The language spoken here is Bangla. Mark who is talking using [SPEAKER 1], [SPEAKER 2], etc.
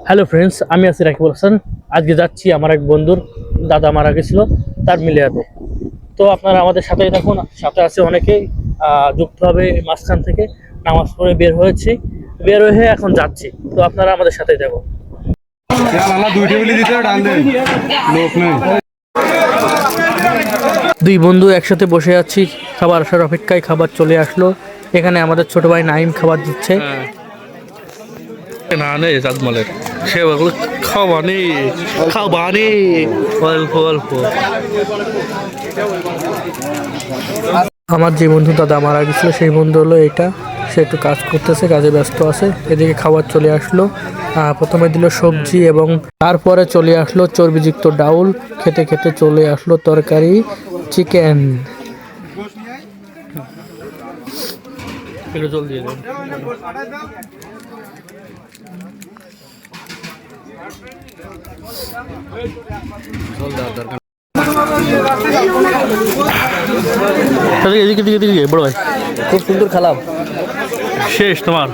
[SPEAKER 1] হ্যালো ফ্রেন্ডস, আমি আছি রাকিবুল হাসান। আজকে যাচ্ছি আমার এক বন্ধুর দাদা মারা গেছিল, তার মিলিয়াতে। তো আপনারা আমাদের সাথেই থাকুন, সাথে আছে অনেকেই যুক্ত হবে। মাঝখান থেকে নামাজ পড়ে বের হয়ে এখন যাচ্ছি। তো আপনারা আমাদের সাথেই থাকুন। দুই বন্ধু একসাথে বসে আছি, খাবার আসার অপেক্ষায়। খাবার চলে আসলো। এখানে আমাদের ছোট ভাই নাইম খাবার দিচ্ছে। না নেই রাজমলের সে ওগুলো খাবানি অল্প অল্প। আমার যে বন্ধু দাদা মারা গেছিল সেই বন্ধু হলো এটা। সে একটু কাজ করতেছে, কাজে ব্যস্ত আছে। এদিকে খাবার চলে আসলো। প্রথমে দিল সবজি এবং তারপরে চলে আসলো চর্বিযুক্ত ডাউল। খেতে খেতে চলে আসলো তরকারি, চিকেন। একটু জল দিয়ে দেন। এদিকে বড় ভাই,
[SPEAKER 2] খুব সুন্দর খালাম।
[SPEAKER 1] শেষ তোমার?